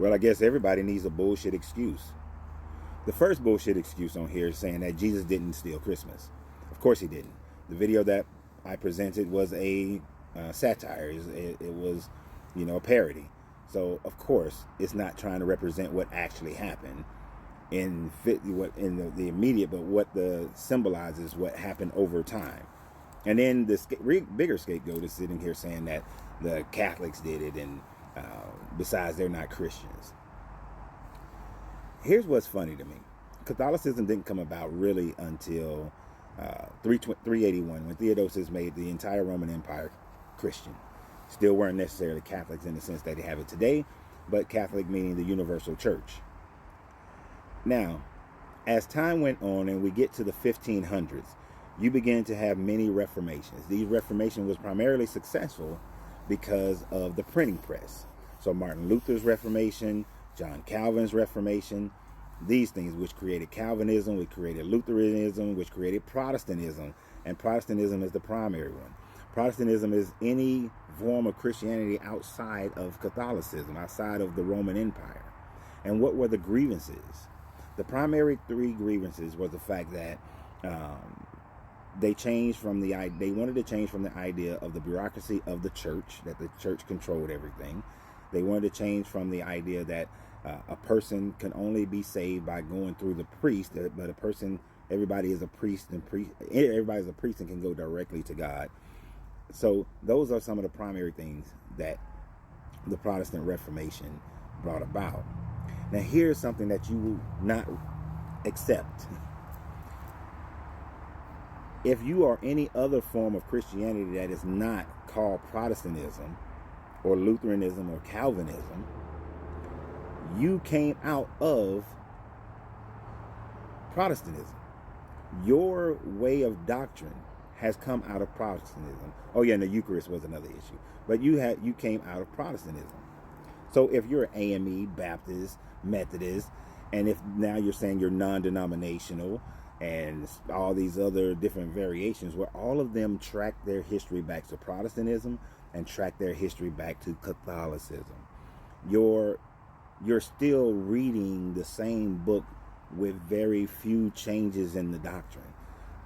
Well, I guess everybody needs a bullshit excuse. The first bullshit excuse on here is saying that Jesus didn't steal Christmas. Of course he didn't. The video that I presented was a satire. It was, a parody. So of course it's not trying to represent what actually happened in the immediate, but what the symbolizes what happened over time. And then the bigger scapegoat is sitting here saying that the Catholics did it, and besides, they're not Christians. Here's what's funny to me. Catholicism didn't come about really until 381, when Theodosius made the entire Roman Empire Christian. Still weren't necessarily Catholics in the sense that they have it today, but Catholic meaning the universal church. Now, as time went on and we get to the 1500s, you begin to have many reformations. These reformations was primarily successful because of the printing press. So Martin Luther's Reformation, John Calvin's Reformation, these things which created Calvinism, which created Lutheranism, which created Protestantism, and Protestantism is the primary one. Protestantism is any form of Christianity outside of Catholicism, outside of the Roman Empire. And what were the grievances? The primary three grievances was the fact that they wanted to change from the idea of the bureaucracy of the church, that the church controlled everything. They wanted to change from the idea that a person can only be saved by going through the priest, but everybody is a priest, and everybody's a priest and can go directly to God. So those are some of the primary things that the Protestant Reformation brought about. Now here's something that you will not accept. If you are any other form of Christianity that is not called Protestantism or Lutheranism or Calvinism, you came out of Protestantism. Your way of doctrine has come out of Protestantism. Oh yeah, and the Eucharist was another issue. But you came out of Protestantism. So if you're AME, Baptist, Methodist, and if now you're saying you're non-denominational and all these other different variations, where all of them track their history back to Protestantism and track their history back to Catholicism, you're still reading the same book with very few changes in the doctrine.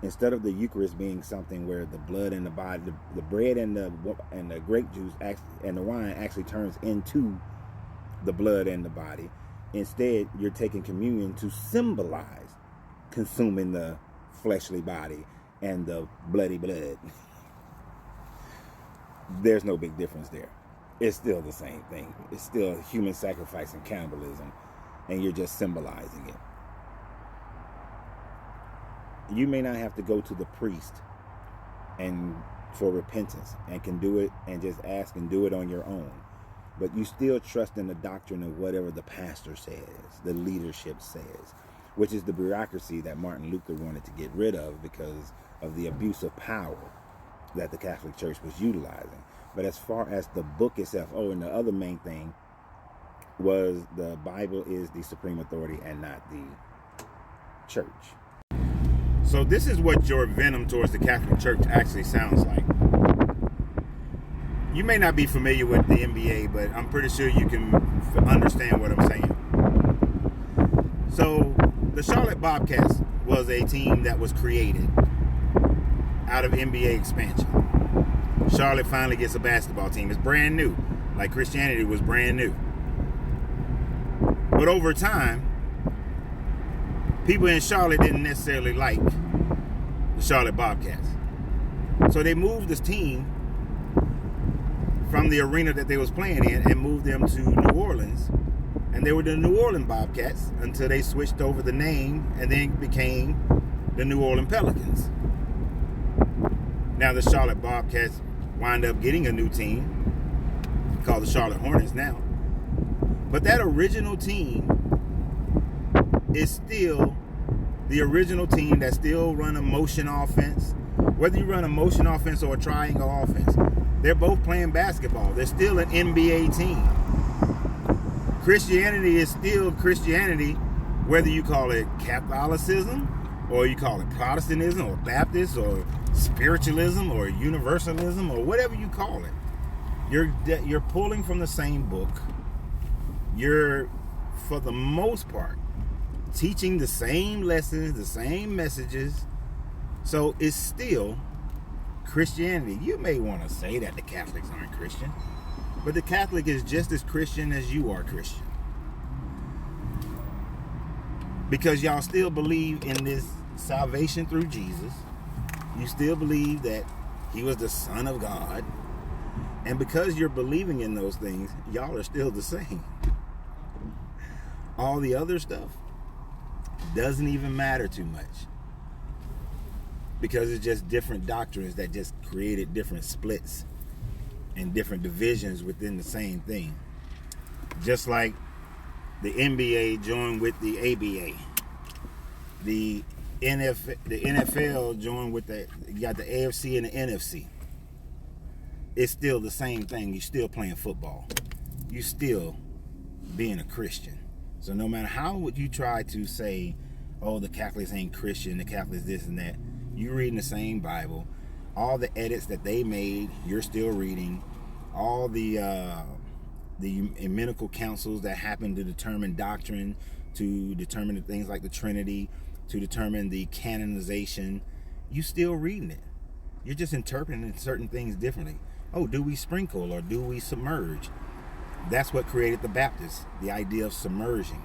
Instead of the Eucharist being something where the blood and the body, the bread and the grape juice and the wine actually turns into the blood and the body, instead you're taking communion to symbolize consuming the fleshly body and the bloody blood. There's no big difference there. It's still the same thing. It's still human sacrifice and cannibalism, and you're just symbolizing it. You may not have to go to the priest and for repentance, and can do it and just ask and do it on your own. But you still trust in the doctrine of whatever the pastor says, the leadership says, which is the bureaucracy that Martin Luther wanted to get rid of because of the abuse of power that the Catholic Church was utilizing. But as far as the book itself, and the other main thing was the Bible is the supreme authority and not the church. So this is what your venom towards the Catholic Church actually sounds like. You may not be familiar with the NBA, but I'm pretty sure you can understand what I'm saying. So the Charlotte Bobcats was a team that was created out of NBA expansion. Charlotte finally gets a basketball team. It's brand new, like Christianity was brand new. But over time, people in Charlotte didn't necessarily like the Charlotte Bobcats. So they moved this team from the arena that they was playing in and moved them to New Orleans. And they were the New Orleans Bobcats until they switched over the name and then became the New Orleans Pelicans. Now the Charlotte Bobcats wind up getting a new team called the Charlotte Hornets now. But that original team is still the original team that still run a motion offense. Whether you run a motion offense or a triangle offense, they're both playing basketball. They're still an NBA team. Christianity is still Christianity, whether you call it Catholicism or you call it Protestantism or Baptist or spiritualism or universalism or whatever you call it. You're pulling from the same book. you're, for the most part, teaching the same lessons, the same messages. So it's still Christianity. You may want to say that the Catholics aren't Christian, but the Catholic is just as Christian as you are Christian. Because y'all still believe in this salvation through Jesus. You still believe that he was the Son of God. And because you're believing in those things, y'all are still the same. All the other stuff doesn't even matter too much. Because it's just different doctrines that just created different splits and different divisions within the same thing. Just like the NBA joined with the ABA. The NFL joined with you got the AFC and the NFC. It's still the same thing. You're still playing football. You're still being a Christian. So no matter how would you try to say, oh, the Catholics ain't Christian, the Catholics this and that, you're reading the same Bible. All the edits that they made, you're still reading. All the ecumenical councils that happen to determine doctrine, to determine things like the Trinity, to determine the canonization, you still reading it. You're just interpreting certain things differently. Oh, do we sprinkle or do we submerge? That's what created the Baptists, the idea of submersion.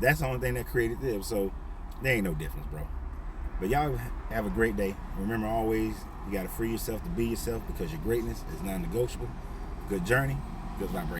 That's the only thing that created them. So there ain't no difference, bro. But y'all have a great day. Remember always, you got to free yourself to be yourself because your greatness is non-negotiable. Good journey, good vibration.